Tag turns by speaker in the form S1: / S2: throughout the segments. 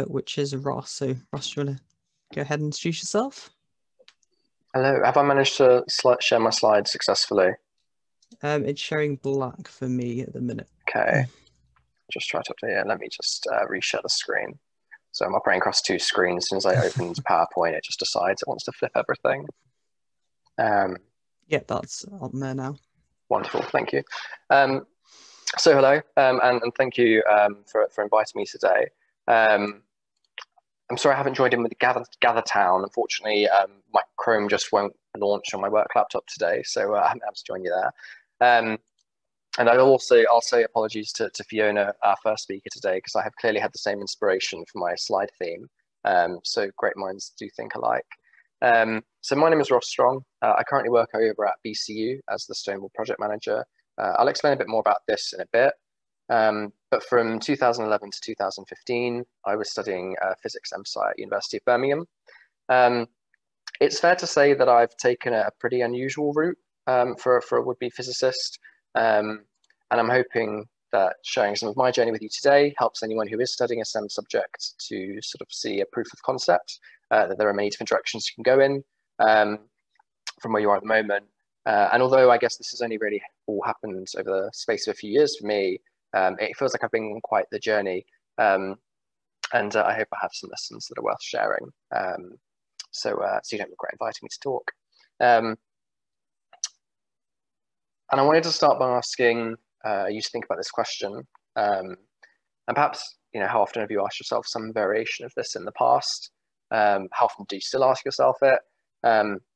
S1: which is Ross. So Ross, do you want to go ahead and introduce yourself?
S2: Hello, have I managed to share my slides successfully?
S1: It's showing black for me at the minute.
S2: Okay, just try to update it. Let me just reshare the screen. So I'm operating across two screens. As soon as I opened PowerPoint, it just decides it wants to flip everything.
S1: Yeah, that's on there now.
S2: Wonderful, thank you. So hello, and thank you for inviting me today. I'm sorry I haven't joined in with the GatherTown. Unfortunately, my Chrome just won't launch on my work laptop today, so I haven't able to join you there. And I'll say apologies to Fiona, our first speaker today, because I have clearly had the same inspiration for my slide theme. So great minds do think alike. So my name is Ross Strong. I currently work over at BCU as the Stonewall Project Manager. I'll explain a bit more about this in a bit. But from 2011 to 2015, I was studying physics MSci at University of Birmingham. It's fair to say that I've taken a pretty unusual route for a would-be physicist. And I'm hoping that sharing some of my journey with you today helps anyone who is studying a STEM subject to sort of see a proof of concept, that there are many different directions you can go in from where you are at the moment. And although I guess this has only really all happened over the space of a few years for me, it feels like I've been on quite the journey. And I hope I have some lessons that are worth sharing. So you don't regret inviting me to talk. And I wanted to start by asking you to think about this question. And perhaps, how often have you asked yourself some variation of this in the past? How often do you still ask yourself it?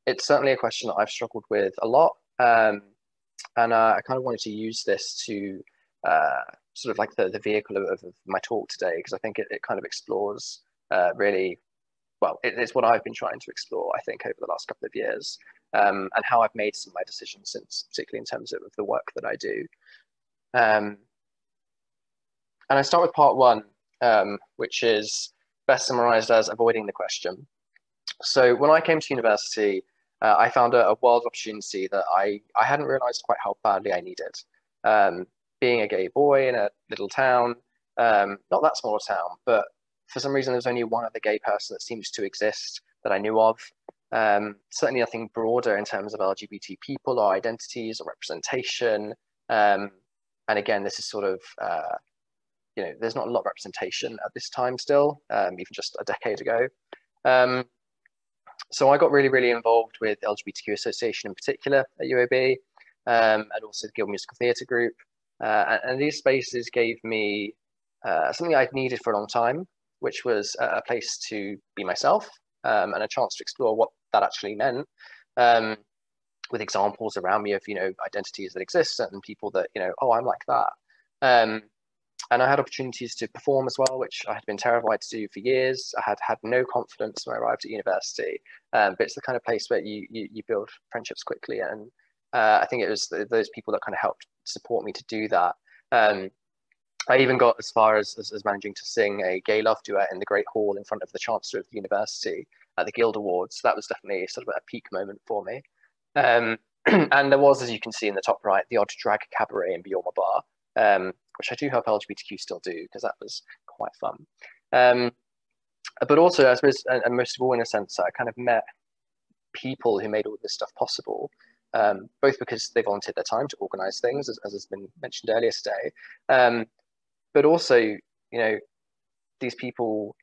S2: It's certainly a question that I've struggled with a lot. And I kind of wanted to use this to sort of like the vehicle of my talk today, because I think it kind of explores really, well, it's what I've been trying to explore, I think, over the last couple of years. And how I've made some of my decisions since, particularly in terms of the work that I do. And I start with part one, which is best summarized as avoiding the question. So when I came to university, I found a world of opportunity that I hadn't realized quite how badly I needed. Being a gay boy in a little town, not that small a town, but for some reason, there's only one other gay person that seems to exist that I knew of. Certainly nothing broader in terms of LGBT people or identities or representation. And again, this is sort of, there's not a lot of representation at this time still, even just a decade ago. So I got really, really involved with LGBTQ Association in particular at UAB, and also the Guild Musical Theatre Group. And these spaces gave me something I'd needed for a long time, which was a place to be myself, and a chance to explore what that actually meant, with examples around me of, identities that exist and people that, oh, I'm like that. And I had opportunities to perform as well, which I had been terrified to do for years. I had no confidence when I arrived at university, but it's the kind of place where you build friendships quickly. And I think it was those people that kind of helped support me to do that. I even got as far as managing to sing a gay love duet in the Great Hall in front of the Chancellor of the University at the Guild Awards. That was definitely sort of a peak moment for me. And there was, as you can see in the top right, the odd drag cabaret in Bjorma Bar, which I do hope LGBTQ still do, because that was quite fun. But also, I suppose, and most of all, in a sense, I kind of met people who made all this stuff possible, both because they volunteered their time to organize things, as has been mentioned earlier today, but also, these people,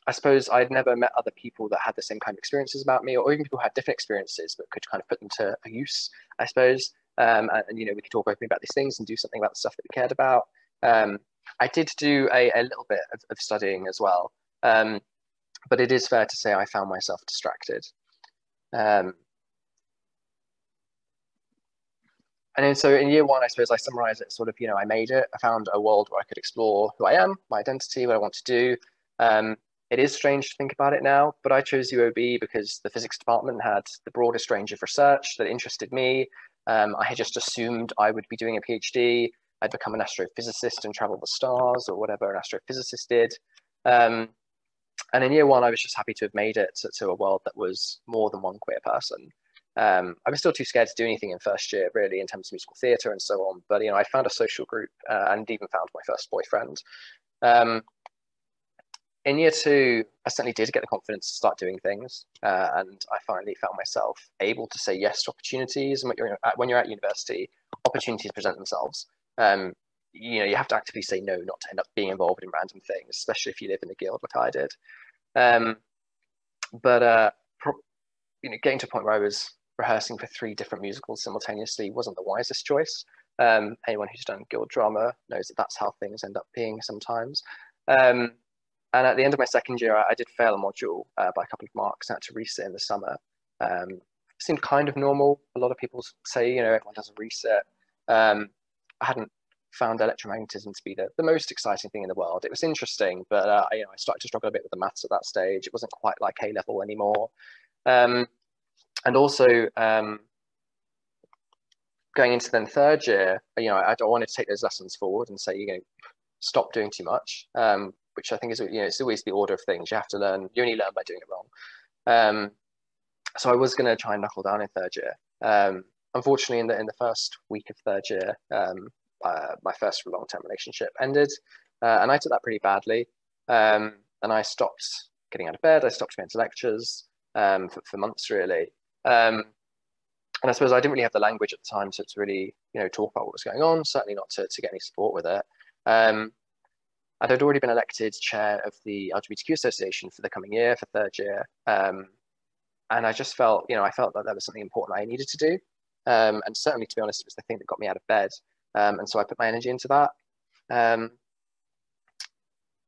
S2: I suppose I'd never met other people that had the same kind of experiences about me, or even people who had different experiences, but could kind of put them to use, I suppose. And we could talk openly about these things and do something about the stuff that we cared about. I did do a little bit of studying as well, but it is fair to say I found myself distracted. And so in year one, I suppose I summarize it sort of, I made it. I found a world where I could explore who I am, my identity, what I want to do. It is strange to think about it now, but I chose UOB because the physics department had the broadest range of research that interested me. I had just assumed I would be doing a PhD. I'd become an astrophysicist and travel the stars, or whatever an astrophysicist did. And in year one, I was just happy to have made it to a world that was more than one queer person. I was still too scared to do anything in first year, really, in terms of musical theatre and so on. But I found a social group, and even found my first boyfriend. in year two, I certainly did get the confidence to start doing things, and I finally found myself able to say yes to opportunities. And when you're at university, opportunities present themselves. You have to actively say no, not to end up being involved in random things, especially if you live in a guild like I did. But getting to a point where I was rehearsing for 3 different musicals simultaneously wasn't the wisest choice. Anyone who's done guild drama knows that that's how things end up being sometimes. And at the end of my second year, I did fail a module by a couple of marks and had to resit in the summer. It seemed kind of normal. A lot of people say, everyone does a resit. I hadn't found electromagnetism to be the most exciting thing in the world. It was interesting, but I started to struggle a bit with the maths at that stage. It wasn't quite like A level anymore. And also going into then third year, I wanted to take those lessons forward and say, stop doing too much, which I think is, it's always the order of things. You have to learn, you only learn by doing it wrong. So I was going to try and knuckle down in third year. Unfortunately, in the first week of third year, my first long-term relationship ended, and I took that pretty badly. And I stopped getting out of bed. I stopped going to lectures for months, really. And I suppose I didn't really have the language at the time to really, talk about what was going on. Certainly not to get any support with it. I'd already been elected chair of the LGBTQ Association for the coming year, for third year. And I just felt, I felt that there was something important I needed to do. And certainly, to be honest, it was the thing that got me out of bed. And so I put my energy into that.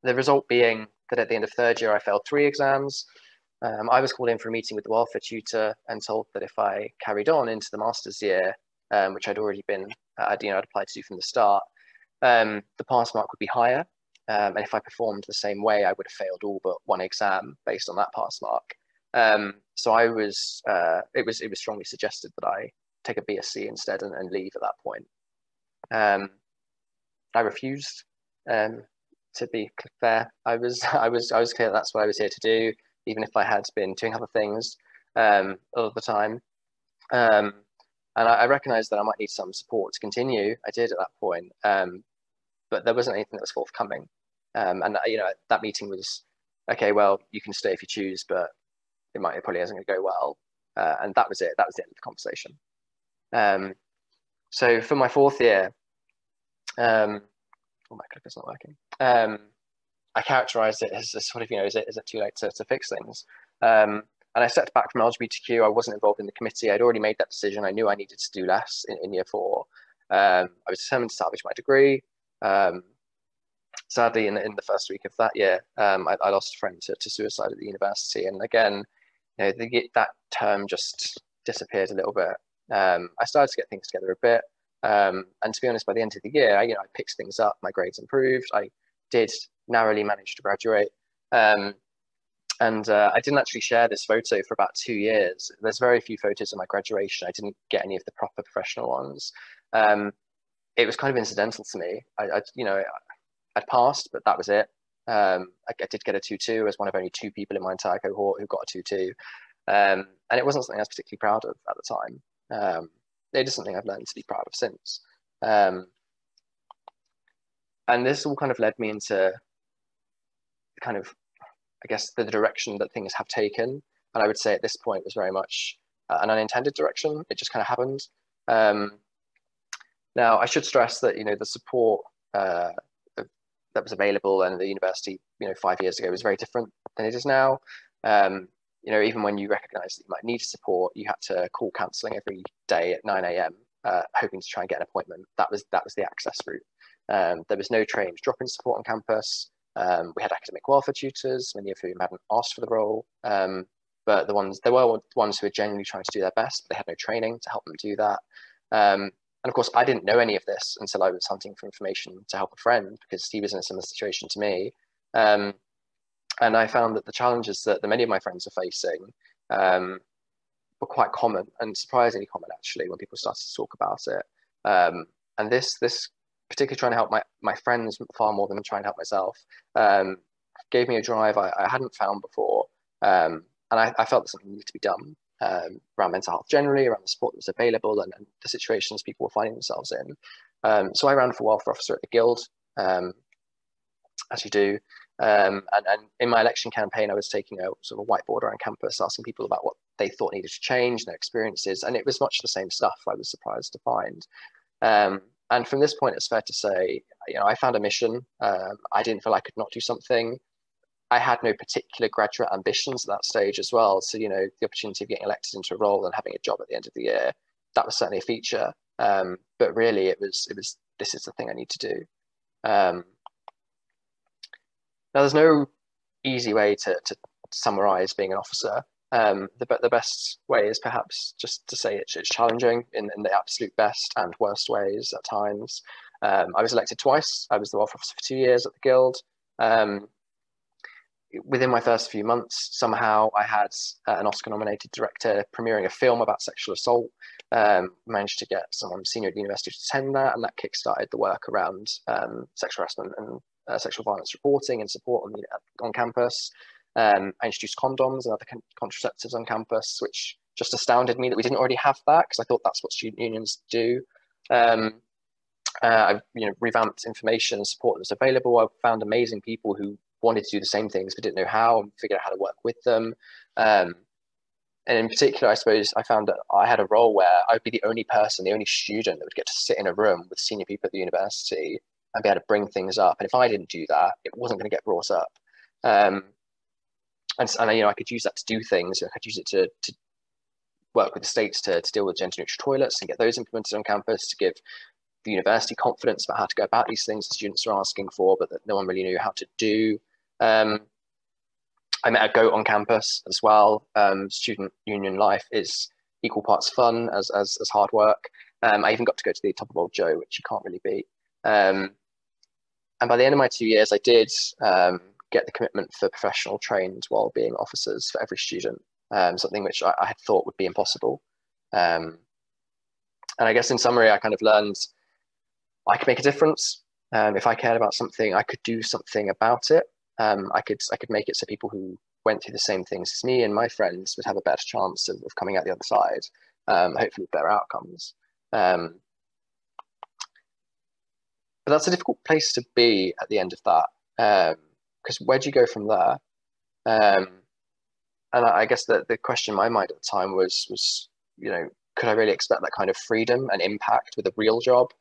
S2: The result being that at the end of third year, I failed 3 exams. I was called in for a meeting with the welfare tutor and told that if I carried on into the master's year, which I'd already been, I'd applied to do from the start, the pass mark would be higher. And if I performed the same way, I would have failed all but 1 exam based on that pass mark. So I was, it was strongly suggested that I take a BSc instead and leave at that point. I refused. To be fair, I was clear that's what I was here to do, even if I had been doing other things all the time. And I recognized that I might need some support to continue. I did at that point, but there wasn't anything that was forthcoming. And that meeting was, okay, well, you can stay if you choose, but it probably isn't going to go well. And that was it. That was the end of the conversation. So for my 4th year, oh, my clicker's not working. I characterized it as a sort of, is it too late to fix things? And I stepped back from LGBTQ. I wasn't involved in the committee. I'd already made that decision. I knew I needed to do less in year 4. I was determined to salvage my degree. Sadly, in the first week of that year, I lost a friend to suicide at the university. And again, that term just disappeared a little bit. I started to get things together a bit. And to be honest, by the end of the year, I picked things up. My grades improved. I did narrowly manage to graduate. And I didn't actually share this photo for about 2 years. There's very few photos of my graduation. I didn't get any of the proper professional ones. It was kind of incidental to me. I'd passed, but that was it. I did get a 2-2. I was one of only 2 people in my entire cohort who got a 2-2. And it wasn't something I was particularly proud of at the time. It is something I've learned to be proud of since. And this all kind of led me into kind of, I guess, the direction that things have taken. And I would say at this point was very much an unintended direction. It just kind of happened. Now, I should stress that, the support that was available and the university, 5 years ago was very different than it is now. Even when you recognize that you might need support, you had to call counselling every day at 9 a.m. Hoping to try and get an appointment. That was the access route. There was no trained drop-in support on campus. We had academic welfare tutors, many of whom hadn't asked for the role. But there were ones who were genuinely trying to do their best, but they had no training to help them do that. And of course, I didn't know any of this until I was hunting for information to help a friend because he was in a similar situation to me. And I found that the challenges that many of my friends are facing were quite common and surprisingly common, actually, when people started to talk about it. And this particularly trying to help my friends far more than trying to help myself, gave me a drive I hadn't found before. And I felt that something needed to be done around mental health generally, around the support that was available and the situations people were finding themselves in. So I ran for welfare officer at the Guild, as you do. And in my election campaign, I was taking a sort of a whiteboard around campus, asking people about what they thought needed to change, their experiences, and it was much the same stuff. I was surprised to find. And from this point, it's fair to say, I found a mission. I didn't feel I could not do something. I had no particular graduate ambitions at that stage as well. So, the opportunity of getting elected into a role and having a job at the end of the year, that was certainly a feature. But really, it was this is the thing I need to do. Now, there's no easy way to summarize being an officer. The best way is perhaps just to say it's challenging in the absolute best and worst ways at times. I was elected twice. I was the welfare officer for 2 years at the Guild. Within my first few months, somehow I had an Oscar-nominated director premiering a film about sexual assault. Managed to get someone senior at the university to attend that, and that kickstarted the work around sexual harassment and sexual violence reporting and support on campus. I introduced condoms and other contraceptives on campus, which just astounded me that we didn't already have that, because I thought that's what student unions do. I revamped information and support that was available. I found amazing people who wanted to do the same things but didn't know how, and figured out how to work with them. And in particular, I suppose I found that I had a role where I would be the only person, the only student that would get to sit in a room with senior people at the university and be able to bring things up. And if I didn't do that, it wasn't going to get brought up. And I could use that to do things. I could use it to work with the states to deal with gender neutral toilets and get those implemented on campus, to give the university confidence about how to go about these things that students are asking for, but that no one really knew how to do. I met a goat on campus as well. Student union life is equal parts fun as hard work. I even got to go to the top of Old Joe, which you can't really beat. And by the end of my 2 years, I did get the commitment for professional trained wellbeing officers for every student, something which I had thought would be impossible. And I guess in summary, I kind of learned I could make a difference. If I cared about something, I could do something about it. I could make it so people who went through the same things as me and my friends would have a better chance of coming out the other side, hopefully with better outcomes. But that's a difficult place to be at the end of that, because where do you go from there? And I guess that the question in my mind at the time was, could I really expect that kind of freedom and impact with a real job?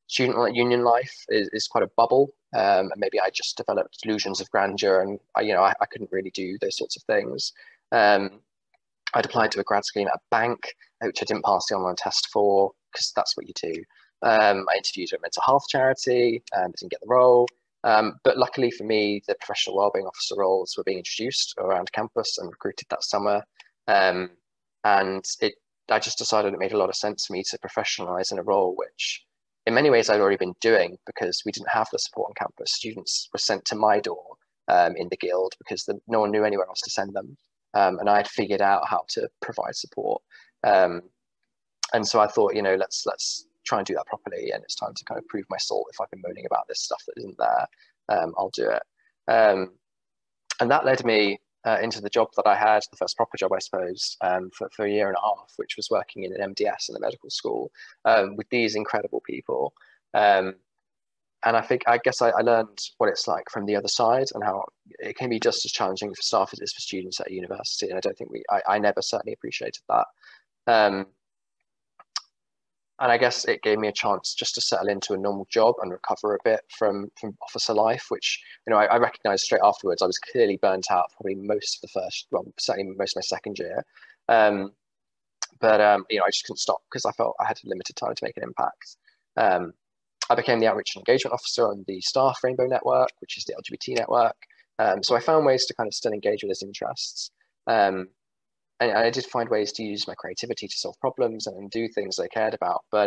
S2: Student union life is quite a bubble, and maybe I just developed delusions of grandeur, and I couldn't really do those sorts of things. I'd applied to a grad scheme at a bank, which I didn't pass the online test for, because that's what you do. I interviewed at a mental health charity, didn't get the role. But luckily for me, the professional wellbeing officer roles were being introduced around campus and recruited that summer. And I just decided it made a lot of sense for me to professionalize in a role which in many ways I'd already been doing, because we didn't have the support on campus. Students were sent to my door in the Guild because no one knew anywhere else to send them. And I had figured out how to provide support. And so I thought, let's try and do that properly. And it's time to kind of prove my salt. If I've been moaning about this stuff that isn't there, I'll do it. And that led me into the job that I had, the first proper job, I suppose, for a year and a half, which was working in an MDS in the medical school with these incredible people. And I guess I learned what it's like from the other side, and how it can be just as challenging for staff as it is for students at university. And I don't think I never certainly appreciated that. And I guess it gave me a chance just to settle into a normal job and recover a bit from officer life, which, I recognized straight afterwards. I was clearly burnt out probably most of the first, well, certainly most of my second year. But I just couldn't stop because I felt I had limited time to make an impact. I became the outreach and engagement officer on the Staff Rainbow Network, which is the LGBT network. So I found ways to kind of still engage with his interests. And I did find ways to use my creativity to solve problems and do things I cared about. But,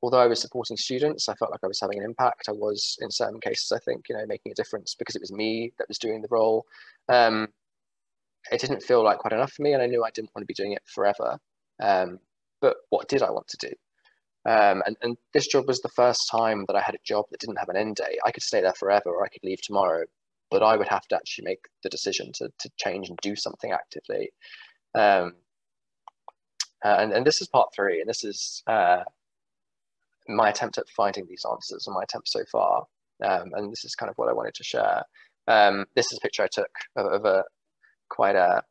S2: although I was supporting students, I felt like I was having an impact. I was, in certain cases, I think, making a difference because it was me that was doing the role. It didn't feel like quite enough for me, and I knew I didn't want to be doing it forever. But what did I want to do? And this job was the first time that I had a job that didn't have an end date. I could stay there forever, or I could leave tomorrow, but I would have to actually make the decision to change and do something actively. And this is part 3, and this is my attempt at finding these answers and my attempt so far. And this is kind of what I wanted to share. This is a picture I took of a quite a,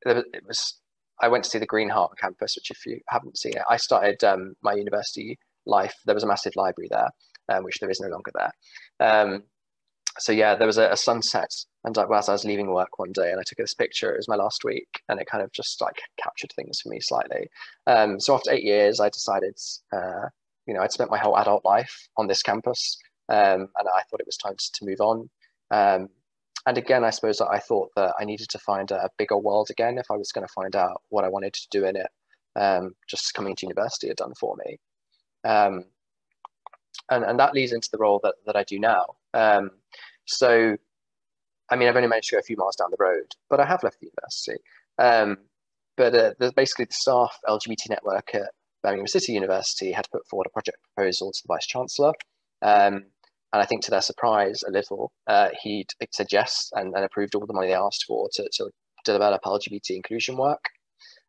S2: it was, I went to see the Green Heart campus, which if you haven't seen it, I started my university life. There was a massive library there, which there is no longer there. So yeah, there was a sunset, and as I was leaving work one day, and I took this picture. It was my last week, and it kind of just like captured things for me slightly. So after 8 years, I decided, I'd spent my whole adult life on this campus, and I thought it was time to move on. And again, I suppose that I thought that I needed to find a bigger world again if I was going to find out what I wanted to do in it. Just coming to university had done for me. And that leads into the role that I do now. So, I mean, I've only managed to go a few miles down the road, but I have left the university. But basically the staff LGBT network at Birmingham City University had put forward a project proposal to the Vice Chancellor. And I think to their surprise a little, he'd said yes and approved all the money they asked for to develop LGBT inclusion work.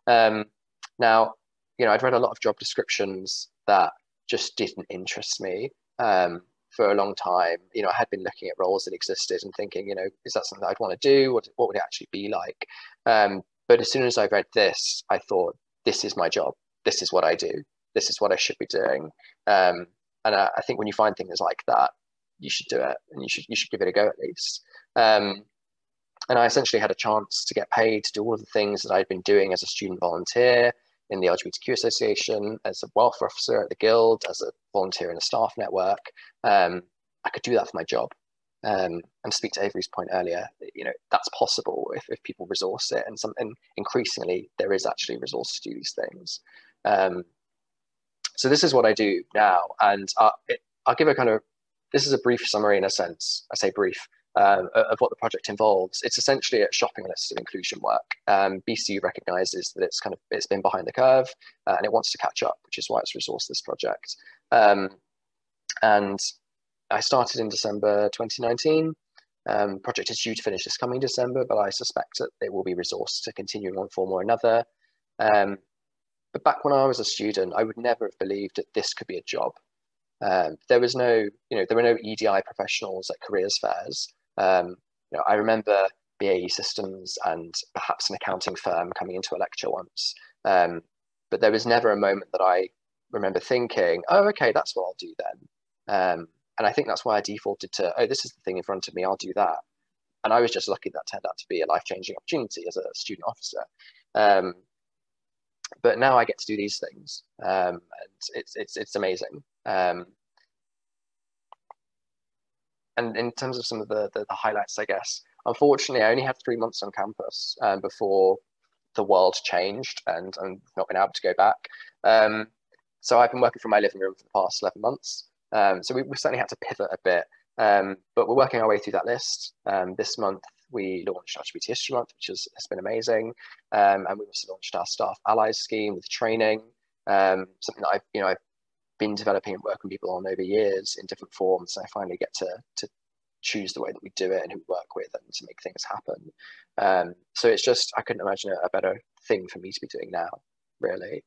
S2: Now, I'd read a lot of job descriptions that just didn't interest me for a long time. I had been looking at roles that existed and thinking, is that something that I'd want to do? What would it actually be like? But as soon as I read this, I thought, this is my job. This is what I do. This is what I should be doing. And I think when you find things like that, you should do it, and you should give it a go at least. And I essentially had a chance to get paid to do all of the things that I'd been doing as a student volunteer in the LGBTQ Association, as a welfare officer at the Guild, as a volunteer in a staff network. I could do that for my job. And speak to Avery's point earlier, that's possible if people resource it, and increasingly there is actually resource to do these things. So this is what I do now, and I'll give this is a brief summary in a sense. I say brief, of what the project involves. It's essentially a shopping list of inclusion work. BCU recognises that it's been behind the curve, and it wants to catch up, which is why it's resourced this project. And I started in December 2019. Project is due to finish this coming December, but I suspect that it will be resourced to continue in one form or another. But back when I was a student, I would never have believed that this could be a job. There was no, there were no EDI professionals at careers fairs. I remember BAE Systems and perhaps an accounting firm coming into a lecture once. But there was never a moment that I remember thinking, oh, okay, that's what I'll do then. And I think that's why I defaulted to, oh, this is the thing in front of me, I'll do that. And I was just lucky that turned out to be a life-changing opportunity as a student officer. But now I get to do these things, and it's amazing. And in terms of some of the highlights, I guess, unfortunately, I only had 3 months on campus before the world changed, and I've not been able to go back. So I've been working from my living room for the past 11 months. So we certainly had to pivot a bit, but we're working our way through that list. This month, we launched LGBT History Month, which has been amazing. And we also launched our Staff Allies scheme with training, something that I've been developing and working with people on over years in different forms. And I finally get to choose the way that we do it and who we work with and to make things happen. So it's just, I couldn't imagine a better thing for me to be doing now, really.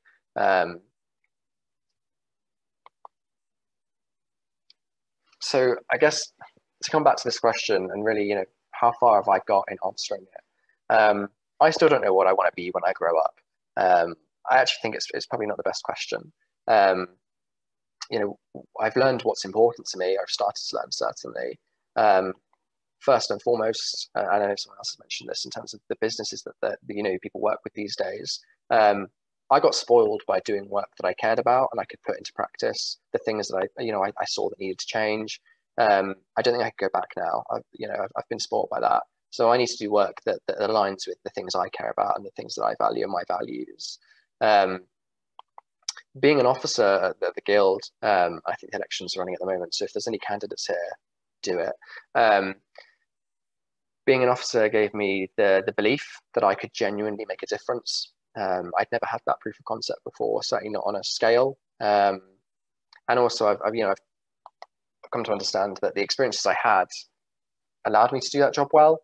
S2: So I guess to come back to this question and really, how far have I got in answering it? I still don't know what I want to be when I grow up. I actually think it's probably not the best question. I've learned what's important to me. I've started to learn, certainly. First and foremost, I know someone else has mentioned this in terms of the businesses that people work with these days. I got spoiled by doing work that I cared about and I could put into practice the things that I saw that needed to change. I don't think I could go back now. I've been spoiled by that. So I need to do work that aligns with the things I care about and the things that I value and my values. Being an officer at the Guild, I think the elections are running at the moment. So if there's any candidates here, do it. Being an officer gave me the belief that I could genuinely make a difference. I'd never had that proof of concept before, certainly not on a scale. And also, I've come to understand that the experiences I had allowed me to do that job well.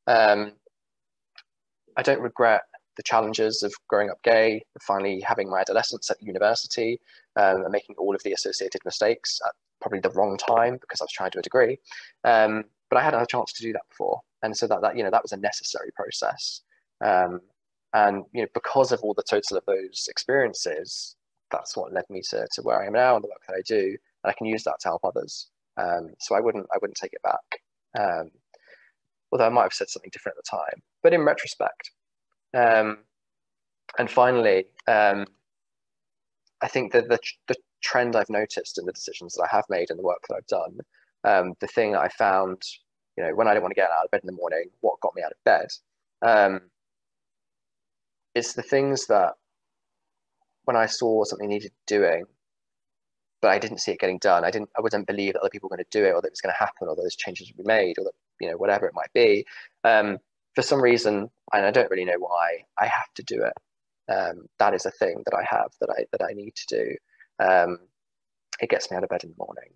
S2: I don't regret the challenges of growing up gay, of finally having my adolescence at university, and making all of the associated mistakes at probably the wrong time because I was trying to do a degree. But I hadn't had a chance to do that before. And so that that was a necessary process. And because of all the total of those experiences, that's what led me to where I am now and the work that I do. And I can use that to help others. So I wouldn't take it back. Although I might have said something different at the time, but in retrospect. And finally, I think that the trend I've noticed in the decisions that I have made and the work that I've done, the thing that I found, when I didn't want to get out of bed in the morning, what got me out of bed, it's the things that when I saw something needed doing, but I didn't see it getting done, I wouldn't believe that other people were going to do it, or that it was going to happen, or that those changes would be made, or that, whatever it might be. For some reason, and I don't really know why, I have to do it. That is a thing that I have that I need to do. It gets me out of bed in the morning.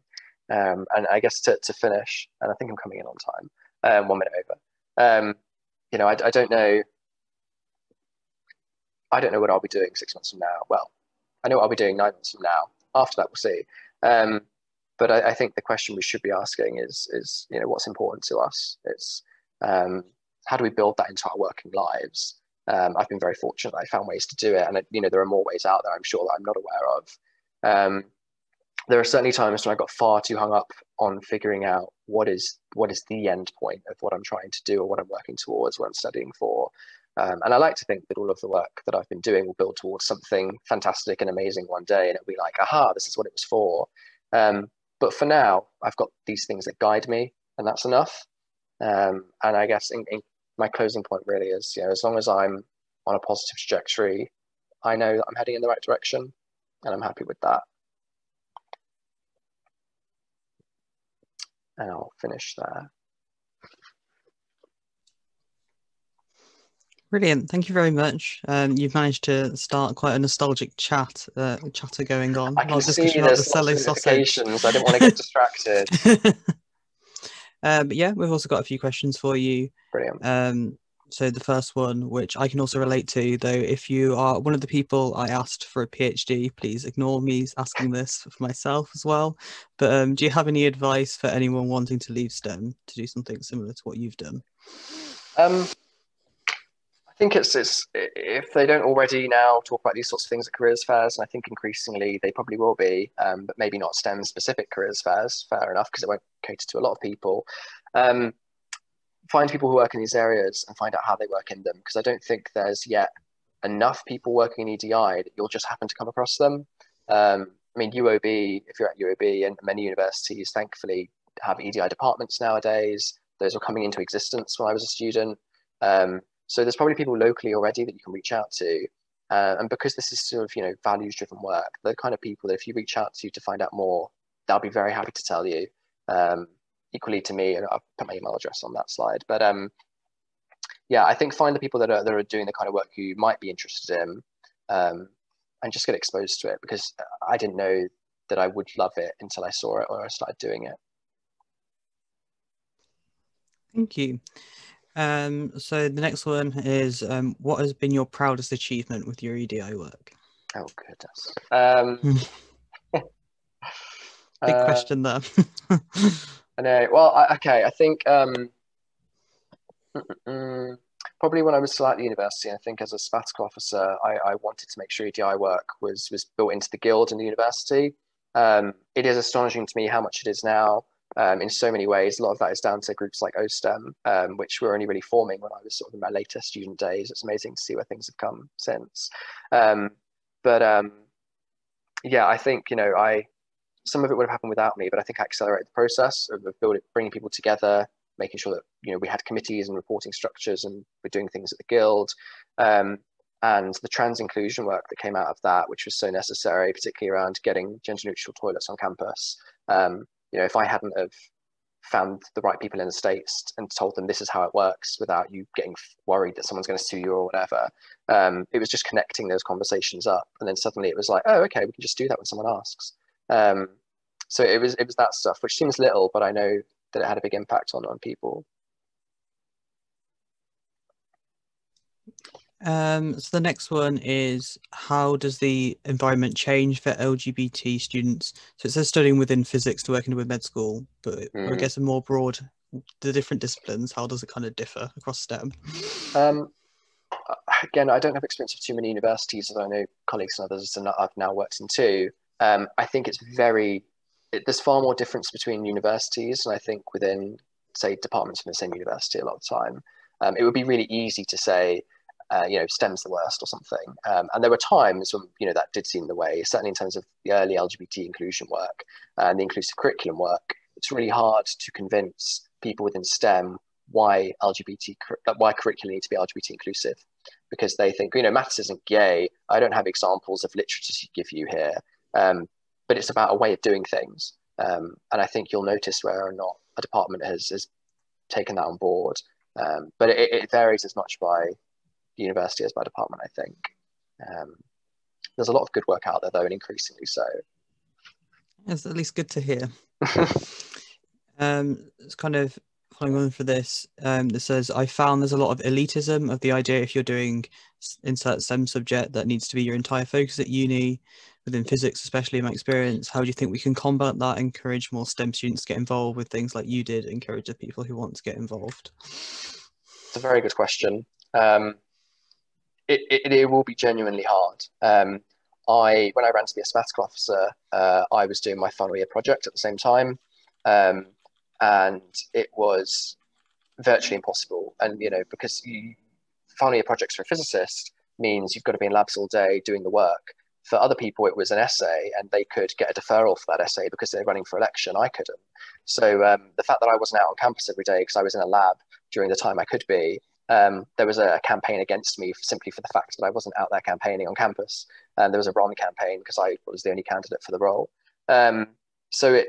S2: And I guess to finish, and I think I'm coming in on time, 1 minute over. I don't know. I don't know what I'll be doing 6 months from now. Well, I know what I'll be doing 9 months from now. After that, we'll see. But I think the question we should be asking is what's important to us. It's how do we build that into our working lives? I've been very fortunate that I found ways to do it, and there are more ways out there, I'm sure, that I'm not aware of. There are certainly times when I got far too hung up on figuring out what is the end point of what I'm trying to do or what I'm working towards, what I'm studying for. And I like to think that all of the work that I've been doing will build towards something fantastic and amazing one day, and it'll be like, aha, this is what it was for. But for now, I've got these things that guide me, and that's enough. And I guess in my closing point really is, as long as I'm on a positive trajectory, I know that I'm heading in the right direction, and I'm happy with that. And I'll finish there.
S1: Brilliant. Thank you very much. You've managed to start quite a nostalgic chatter going on.
S2: I can see there's lots of notifications. I didn't want to get distracted.
S1: But yeah, we've also got a few questions for you.
S2: Brilliant.
S1: So the first one, which I can also relate to, though, if you are one of the people I asked for a PhD, please ignore me asking this for myself as well. But do you have any advice for anyone wanting to leave STEM to do something similar to what you've done?
S2: I think it's if they don't already now talk about these sorts of things at careers fairs, and I think increasingly they probably will be, but maybe not STEM specific careers fairs, fair enough, because it won't cater to a lot of people. Find people who work in these areas and find out how they work in them, because I don't think there's yet enough people working in EDI that you'll just happen to come across them. I mean, UOB, if you're at UOB, and many universities thankfully have EDI departments nowadays. Those were coming into existence when I was a student. So there's probably people locally already that you can reach out to. And because this is sort of, values-driven work, the kind of people that if you reach out to find out more, they'll be very happy to tell you. Equally to me, and I'll put my email address on that slide. But yeah, I think find the people that are doing the kind of work you might be interested in, and just get exposed to it, because I didn't know that I would love it until I saw it or I started doing it.
S1: Thank you. So the next one is, what has been your proudest achievement with your EDI work?
S2: Oh, goodness.
S1: Big question there.
S2: I know. Well, okay. I think probably when I was still at the university, I think as a sabbatical officer, I wanted to make sure EDI work was built into the guild in the university. It is astonishing to me how much it is now. In so many ways, a lot of that is down to groups like OSTEM, which were only really forming when I was sort of in my later student days. It's amazing to see where things have come since. Yeah, I think, some of it would have happened without me, but I think I accelerated the process of bringing people together, making sure that, we had committees and reporting structures, and we're doing things at the guild. And the trans inclusion work that came out of that, which was so necessary, particularly around getting gender neutral toilets on campus. If I hadn't have found the right people in the States and told them this is how it works without you getting worried that someone's going to sue you or whatever, it was just connecting those conversations up. And then suddenly it was like, oh, okay, we can just do that when someone asks. So it was that stuff, which seems little, but I know that it had a big impact on people.
S1: So the next one is, how does the environment change for LGBT students? So it says studying within physics to working with med school, but I guess a more broad, the different disciplines, how does it kind of differ across STEM?
S2: Again, I don't have experience of too many universities, as I know colleagues and others and I've now worked in too. I think there's far more difference between universities, and I think within, say, departments from the same university a lot of the time. It would be really easy to say, STEM's the worst or something. And there were times when, that did seem the way, certainly in terms of the early LGBT inclusion work and the inclusive curriculum work. It's really hard to convince people within STEM why curriculum need to be LGBT inclusive, because they think, maths isn't gay. I don't have examples of literature to give you here. But it's about a way of doing things. And I think you'll notice whether or not a department has taken that on board. But it varies as much by university as by department, I think. There's a lot of good work out there, though, and increasingly so.
S1: It's at least good to hear. It's kind of following on for this. That says, I found there's a lot of elitism of the idea if you're doing insert STEM subject that needs to be your entire focus at uni, within physics, especially in my experience. How do you think we can combat that, encourage more STEM students to get involved with things like you did, encourage the people who want to get involved?
S2: It's a very good question. It will be genuinely hard. When I ran to be a sabbatical officer, I was doing my final year project at the same time. And it was virtually impossible. And, because final year projects for a physicist means you've got to be in labs all day doing the work. For other people, it was an essay, and they could get a deferral for that essay because they're running for election. I couldn't. So the fact that I wasn't out on campus every day because I was in a lab during the time I could be, there was a campaign against me simply for the fact that I wasn't out there campaigning on campus. And there was a Ron campaign because I was the only candidate for the role. So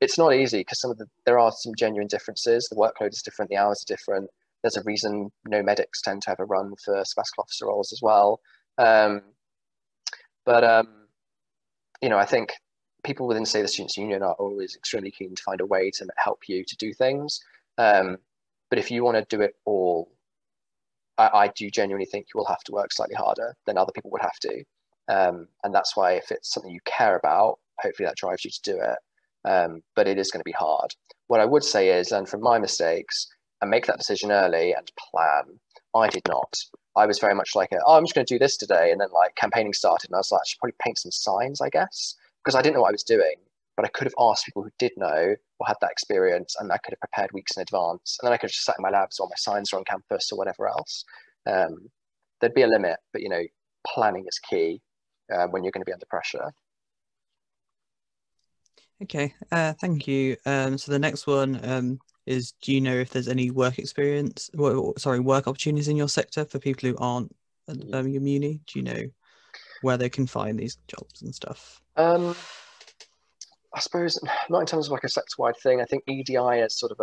S2: it's not easy because there are some genuine differences. The workload is different, the hours are different. There's a reason no medics tend to have a run for sabbatical officer roles as well. But I think people within, say, the Students' Union are always extremely keen to find a way to help you to do things. But if you want to do it all, I do genuinely think you will have to work slightly harder than other people would have to. And that's why, if it's something you care about, hopefully that drives you to do it. But it is going to be hard. What I would say is learn from my mistakes and make that decision early and plan. I did not. I was very much like, I'm just going to do this today. And then campaigning started and I was like, I should probably paint some signs, I guess, because I didn't know what I was doing. But I could have asked people who did know or had that experience, and I could have prepared weeks in advance. And then I could have just sat in my labs or my signs are on campus or whatever else. There'd be a limit, but planning is key when you're going to be under pressure.
S1: Okay, thank you. So the next one is, do you know if there's any work opportunities in your sector for people who aren't at Birmingham Uni? Do you know where they can find these jobs and stuff?
S2: I suppose not in terms of a sector-wide thing. I think EDI is sort of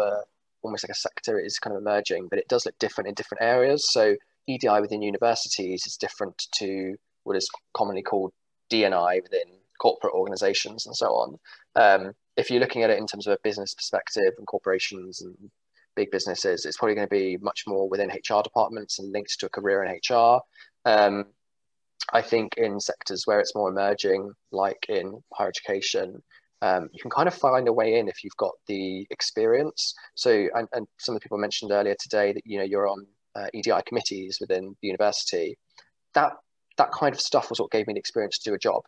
S2: almost like a sector is kind of emerging, but it does look different in different areas. So EDI within universities is different to what is commonly called D&I within corporate organizations and so on. If you're looking at it in terms of a business perspective and corporations and big businesses, it's probably going to be much more within HR departments and linked to a career in HR. I think in sectors where it's more emerging, like in higher education, you can kind of find a way in if you've got the experience. So, and some of the people mentioned earlier today that, you're on EDI committees within the university. That kind of stuff was what gave me the experience to do a job.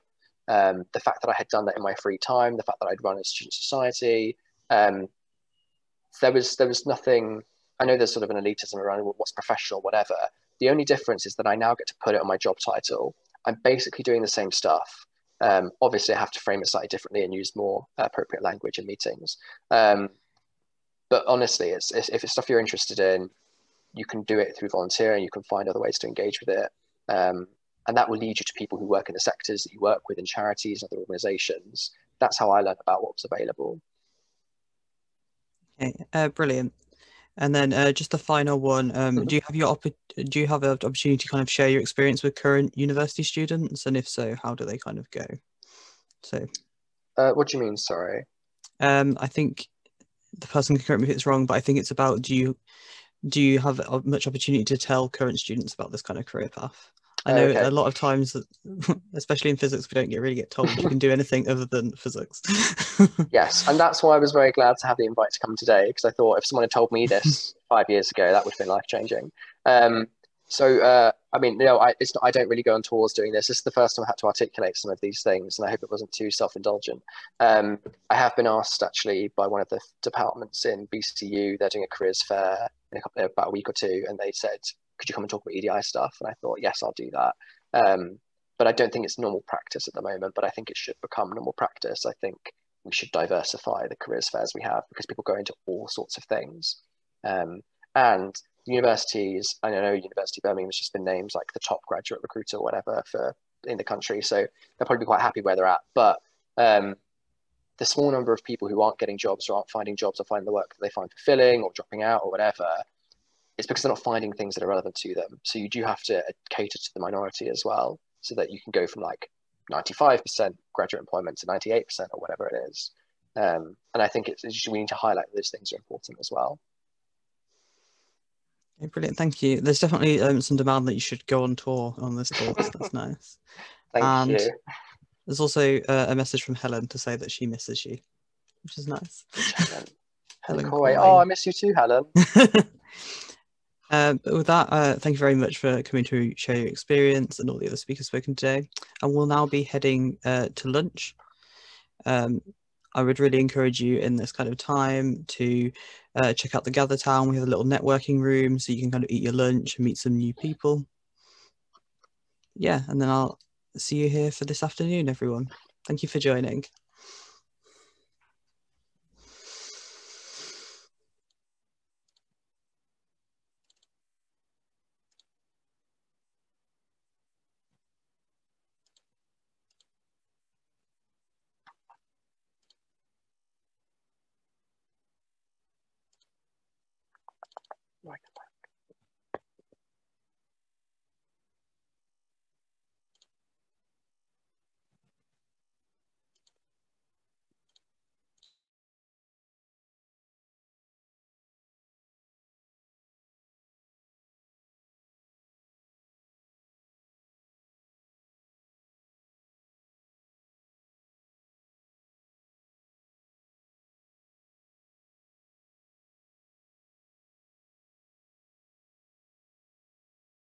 S2: The fact that I had done that in my free time, the fact that I'd run a student society, there was nothing. I know there's sort of an elitism around what's professional, whatever. The only difference is that I now get to put it on my job title. I'm basically doing the same stuff. Obviously, I have to frame it slightly differently and use more appropriate language in meetings. But honestly, if it's stuff you're interested in, you can do it through volunteering. You can find other ways to engage with it. And that will lead you to people who work in the sectors that you work with in charities and other organizations. That's how I learned about what was available.
S1: Okay, brilliant. And then just the final one, do you have an opportunity to kind of share your experience with current university students? And if so, how do they kind of go? So,
S2: what do you mean? Sorry.
S1: I think the person can correct me if it's wrong, but I think it's about, do you have much opportunity to tell current students about this kind of career path? I know
S2: Okay.
S1: a lot of times, that, especially in physics, we don't really get told you can do anything other than physics.
S2: Yes, and that's why I was very glad to have the invite to come today, because I thought if someone had told me this 5 years ago, that would have been life-changing. I mean, I don't really go on tours doing this. This is the first time I had to articulate some of these things, and I hope it wasn't too self-indulgent. I have been asked actually by one of the departments in BCU. They're doing a careers fair in about a week or two, and they said, "Could you come and talk about EDI stuff?" And I thought, yes, I'll do that. But I don't think it's normal practice at the moment. But I think it should become normal practice. I think we should diversify the careers fairs we have, because people go into all sorts of things. And universities, I know University of Birmingham has just been named like the top graduate recruiter or whatever in the country, so they'll probably be quite happy where they're at. But the small number of people who aren't getting jobs or aren't finding jobs or finding the work that they find fulfilling or dropping out or whatever, it's because they're not finding things that are relevant to them. So you do have to cater to the minority as well, so that you can go from like 95% graduate employment to 98% or whatever it is. And I think we need to highlight those things are important as well.
S1: Okay, brilliant, thank you. There's definitely some demand that you should go on tour on this talk, so that's nice.
S2: Thank you.
S1: There's also a message from Helen to say that she misses you, which is nice.
S2: Helen Coy. Oh, I miss you too, Helen.
S1: But with that, thank you very much for coming to share your experience and all the other speakers spoken today. And we'll now be heading to lunch. I would really encourage you in this kind of time to check out the Gather Town. We have a little networking room so you can kind of eat your lunch and meet some new people. Yeah, and then I'll see you here for this afternoon, everyone. Thank you for joining.